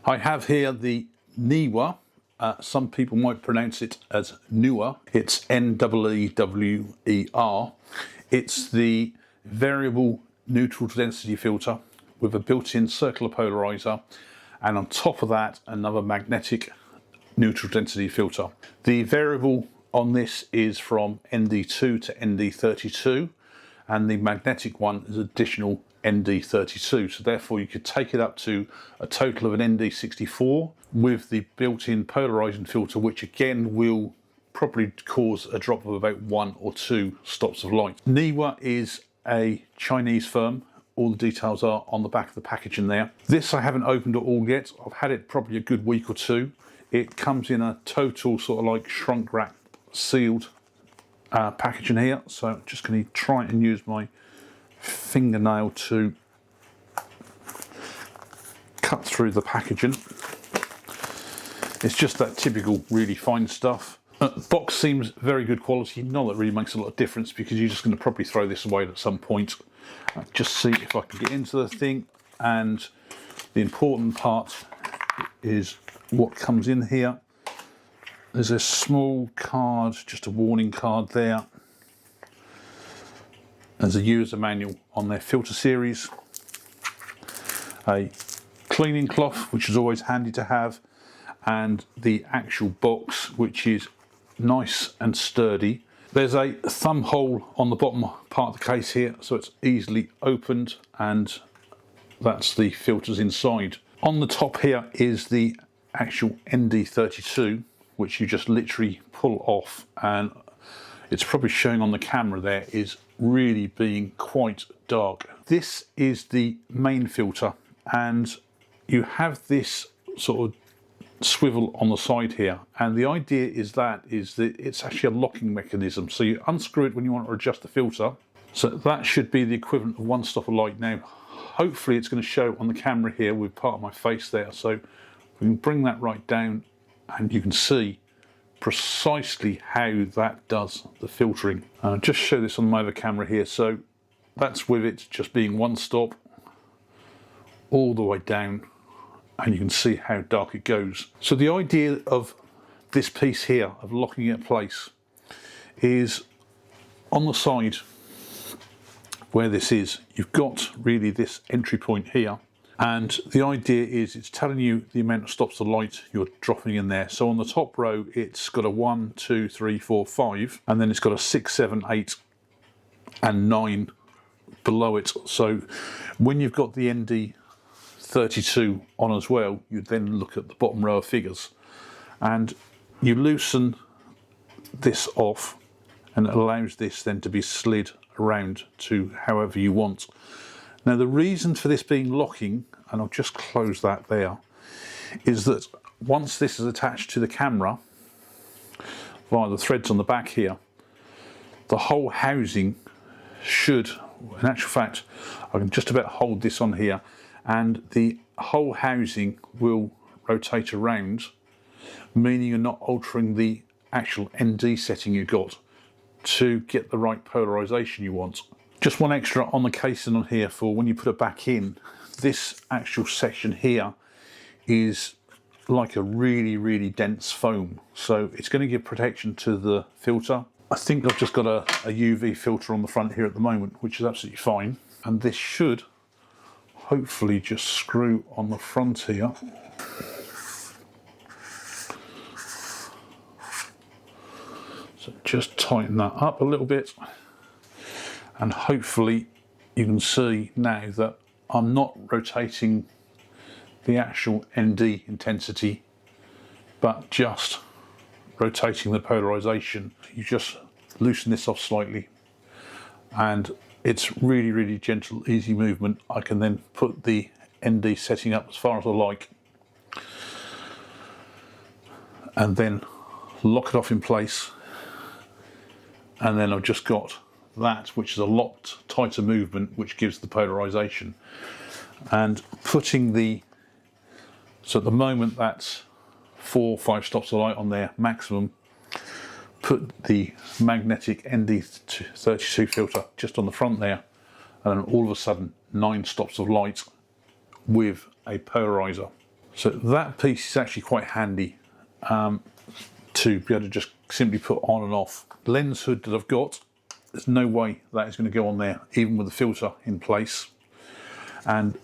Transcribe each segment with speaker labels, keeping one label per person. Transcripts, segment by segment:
Speaker 1: I have here the NEEWER. Some people might pronounce it as NEEWER. It's NEEWER. It's the variable neutral density filter with a built-in circular polarizer, and on top of that another magnetic neutral density filter. The variable on this is from ND2 to ND32, and the magnetic one is additional ND32, so therefore you could take it up to a total of an ND64 with the built-in polarizing filter, which again will probably cause a drop of about 1 or 2 stops of light. Niwa is a Chinese firm. All the details are on the back of the packaging there. This I haven't opened at all yet. I've had it probably a good week or two. It comes in a total sort of like shrunk wrap sealed packaging here, so I'm just going to try and use my fingernail to cut through the packaging. It's just that typical really fine stuff. The box seems very good quality. Not that it really makes a lot of difference because you're just going to probably throw this away at some point. Just see if I can get into the thing, and the important part is what comes in here. There's a small card, just a warning card there. There's a user manual on their filter series, a cleaning cloth, which is always handy to have, and the actual box, which is nice and sturdy. There's a thumb hole on the bottom part of the case here, so it's easily opened, and that's the filters inside. On the top here is the actual ND32, which you just literally pull off, and it's probably showing on the camera there is really being quite dark. This is the main filter, and you have this sort of swivel on the side here, and the idea is that it's actually a locking mechanism, so you unscrew it when you want to adjust the filter. So that should be the equivalent of 1 stop of light. Now hopefully it's going to show on the camera here with part of my face there, so we can bring that right down and you can see precisely how that does the filtering. I'll just show this on my other camera here. So that's with it just being 1 stop all the way down, and you can see how dark it goes. So the idea of this piece here, of locking it in place, is on the side where this is, you've got really this entry point here, and the idea is it's telling you the amount of stops of light you're dropping in there. So on the top row it's got a 1, 2, 3, 4, 5, and then it's got a 6, 7, 8 and 9 below it. So when you've got the ND32 on as well, you then look at the bottom row of figures and you loosen this off, and it allows this then to be slid around to however you want. Now the reason for this being locking, and I'll just close that there, is that once this is attached to the camera via the threads on the back here, the whole housing should, in actual fact, I can just about hold this on here, and the whole housing will rotate around, meaning you're not altering the actual ND setting you got to get the right polarization you want. Just one extra on the casing on here for when you put it back in, this actual section here is like a really dense foam, so it's going to give protection to the filter. I think I've just got a UV filter on the front here at the moment, which is absolutely fine, and this should hopefully just screw on the front here. So just tighten that up a little bit, and hopefully you can see now that I'm not rotating the actual ND intensity, but just rotating the polarization. You just loosen this off slightly, and it's really gentle, easy movement. I can then put the ND setting up as far as I like, and then lock it off in place, and then I've just got that, which is a lot tighter movement, which gives the polarization. And putting the, so at the moment that's 4 or 5 stops of light on there maximum. Put the magnetic ND32 filter just on the front there, and then all of a sudden 9 stops of light with a polarizer. So that piece is actually quite handy to be able to just simply put on and off. The lens hood that I've got, there's no way that is going to go on there, even with the filter in place. And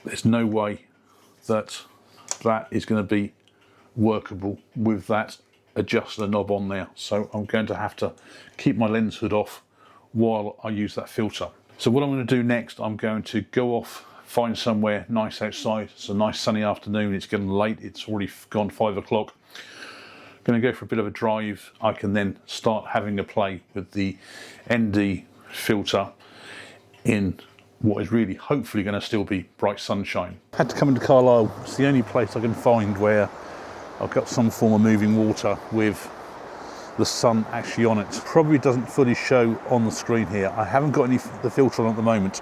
Speaker 1: there's no way that that is going to be workable with that adjuster knob on there. So I'm going to have to keep my lens hood off while I use that filter. So what I'm going to do next, I'm going to go off, find somewhere nice outside. It's a nice sunny afternoon, it's getting late, it's already gone 5 o'clock. Going to go for a bit of a drive. I can then start having a play with the ND filter in what is really hopefully going to still be bright sunshine. Had to come into Carlisle. It's the only place I can find where I've got some form of moving water with the sun actually on it. Probably doesn't fully show on the screen here. I haven't got the filter on at the moment.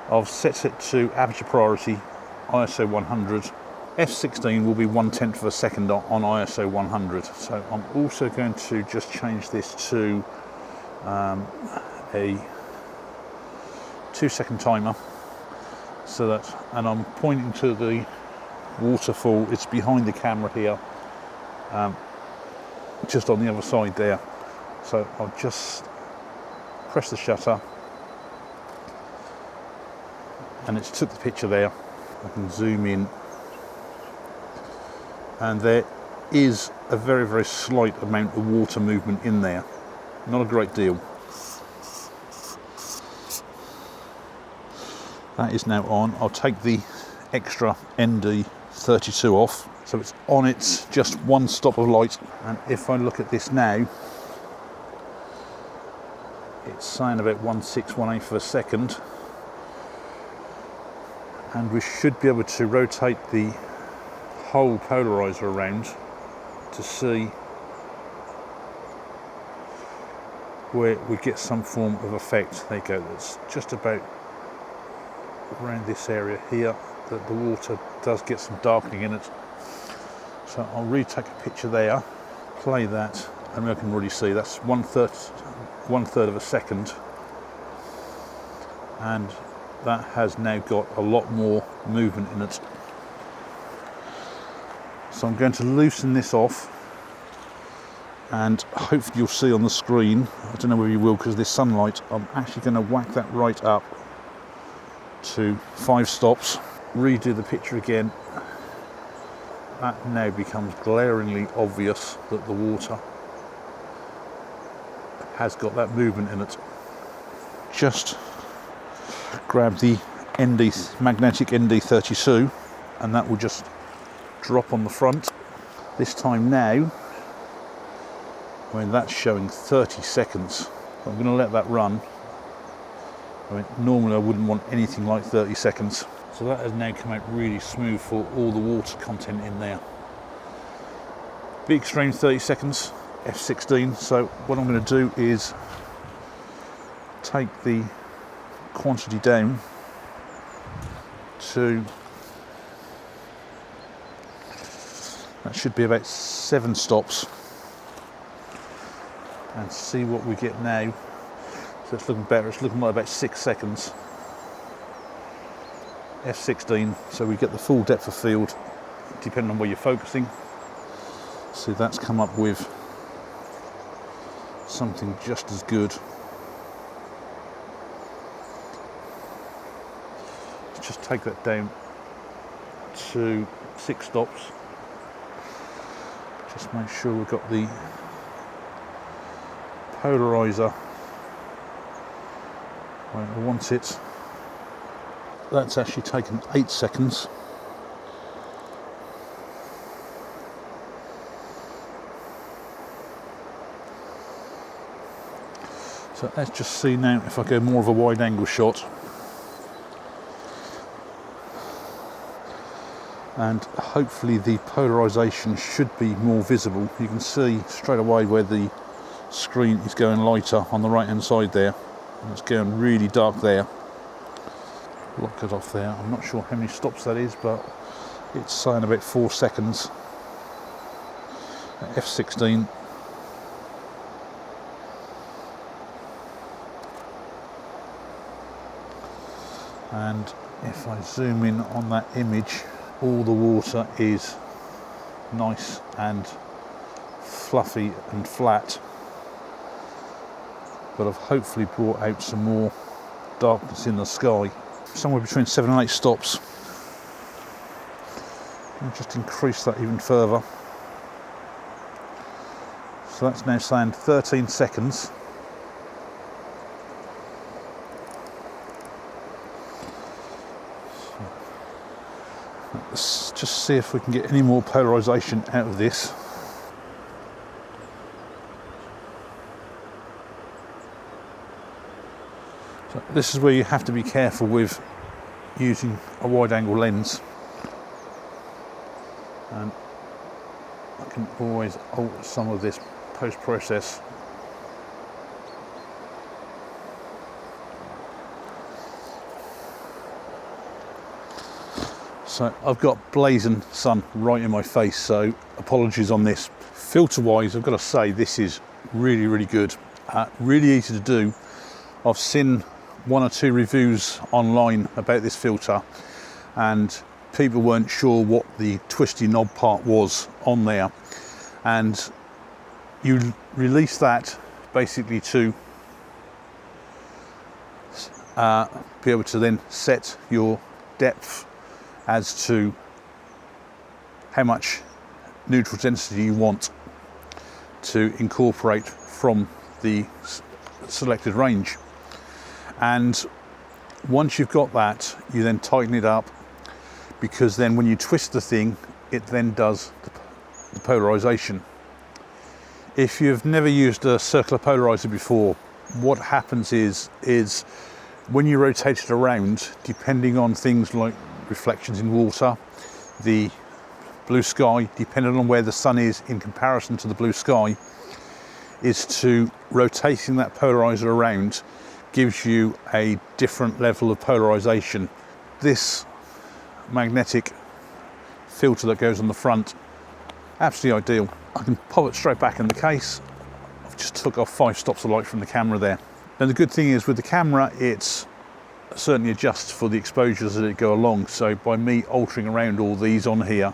Speaker 1: I've set it to aperture priority, ISO 100. F16 will be 1/10 of a second on ISO 100. So I'm also going to just change this to a 2-second timer, so that, and I'm pointing to the waterfall. It's behind the camera here, just on the other side there. So I'll just press the shutter, and it's took the picture there. I can zoom in, and there is a very, very slight amount of water movement in there, not a great deal. That is now on. I'll take the extra ND32 off, so it's on its just one stop of light. And if I look at this now, it's saying about 1/6, 1/8 of a second, and we should be able to rotate the whole polarizer around to see where we get some form of effect. There you go. That's just about around this area here that the water does get some darkening in it. So I'll retake a picture there, play that, and I can already see that's one third of a second, and that has now got a lot more movement in it. So I'm going to loosen this off, and hopefully you'll see on the screen, I don't know whether you will because there's sunlight, I'm actually going to whack that right up to 5 stops, redo the picture again. That now becomes glaringly obvious that the water has got that movement in it. Just grab the Magnetic ND32, and that will just drop on the front. This time now, I mean, that's showing 30 seconds. I'm going to let that run. I mean, normally I wouldn't want anything like 30 seconds. So that has now come out really smooth for all the water content in there. Big extreme 30 seconds, F16. So what I'm going to do is take the quantity down to, that should be about 7 stops, and see what we get now. So it's looking better, it's looking like about 6 seconds. F16, so we get the full depth of field depending on where you're focusing. See, that's come up with something just as good. Let's just take that down to 6 stops. Just make sure we've got the polarizer where I want it. That's actually taken 8 seconds. So let's just see now if I go more of a wide angle shot. And hopefully the polarization should be more visible. You can see straight away where the screen is going lighter on the right hand side there, and it's going really dark there. Lock it off there. I'm not sure how many stops that is, but it's saying about 4 seconds. F16. And if I zoom in on that image, all the water is nice and fluffy and flat, but I've hopefully brought out some more darkness in the sky. Somewhere between 7 and 8 stops. I'll just increase that even further. So that's now saying 13 seconds. Let's just see if we can get any more polarization out of this. So this is where you have to be careful with using a wide angle lens, and I can always alter some of this post-process. So I've got blazing sun right in my face, so apologies on this. Filter wise, I've got to say this is really, really good. Really easy to do. I've seen 1 or 2 reviews online about this filter, and people weren't sure what the twisty knob part was on there, and you release that basically to be able to then set your depth as to how much neutral density you want to incorporate from the selected range. And once you've got that, you then tighten it up, because then when you twist the thing, it then does the polarization. If you've never used a circular polarizer before, what happens is when you rotate it around, depending on things like reflections in water, the blue sky, depending on where the sun is in comparison to the blue sky, is to rotating that polarizer around gives you a different level of polarization. This magnetic filter that goes on the front, absolutely ideal. I can pop it straight back in the case. I've just took off 5 stops of light from the camera there. Now the good thing is with the camera, it's certainly adjusts for the exposures as it go along. So by me altering around all these on here,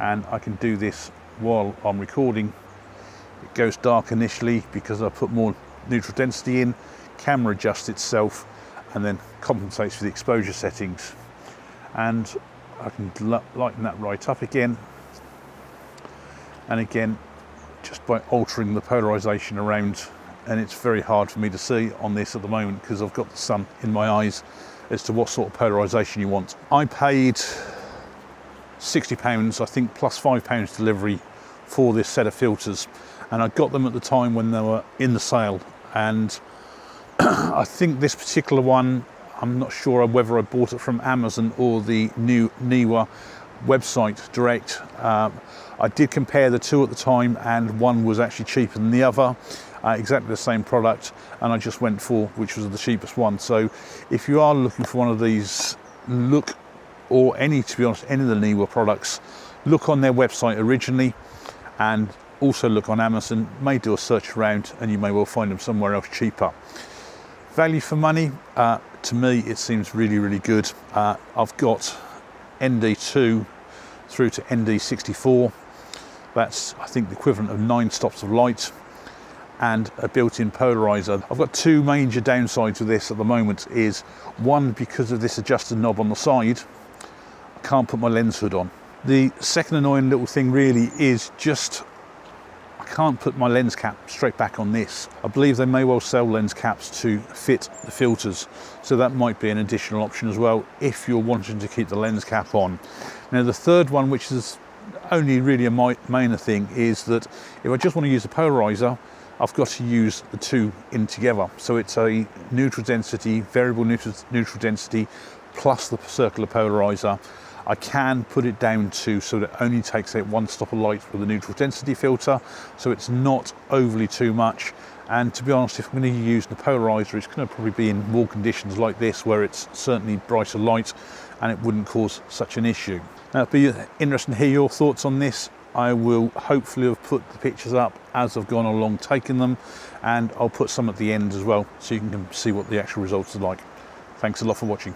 Speaker 1: and I can do this while I'm recording, it goes dark initially because I put more neutral density in, camera adjusts itself and then compensates for the exposure settings, and I can lighten that right up again, and again just by altering the polarization around. And it's very hard for me to see on this at the moment because I've got the sun in my eyes as to what sort of polarization you want. I paid £60, I think, plus £5 delivery for this set of filters, and I got them at the time when they were in the sale. And I think this particular one, I'm not sure whether I bought it from Amazon or the new NEEWER website direct. I did compare the two at the time, and one was actually cheaper than the other. Exactly the same product, and I just went for which was the cheapest one. So if you are looking for one of these, or any, to be honest, any of the NEEWER products, look on their website originally, and also look on Amazon. May do a search around and you may well find them somewhere else cheaper. Value for money, to me it seems really, really good. I've got ND2 through to ND64. That's, I think, the equivalent of 9 stops of light, and a built-in polarizer. I've got 2 major downsides with this at the moment. Is one, because of this adjusted knob on the side, I can't put my lens hood on. The second annoying little thing really is just I can't put my lens cap straight back on this. I believe they may well sell lens caps to fit the filters, so that might be an additional option as well if you're wanting to keep the lens cap on. Now the third one, which is only really a minor thing, is that if I just want to use a polarizer, I've got to use the 2 in together. So it's a neutral density, variable neutral density, plus the circular polarizer. I can put it down to so that it only takes out 1 stop of light with the neutral density filter, so it's not overly too much. And to be honest, if I'm going to use the polarizer, it's going to probably be in more conditions like this, where it's certainly brighter light, and it wouldn't cause such an issue. Now, it'd be interesting to hear your thoughts on this. I will hopefully have put the pictures up as I've gone along taking them, and I'll put some at the end as well so you can see what the actual results are like. Thanks a lot for watching.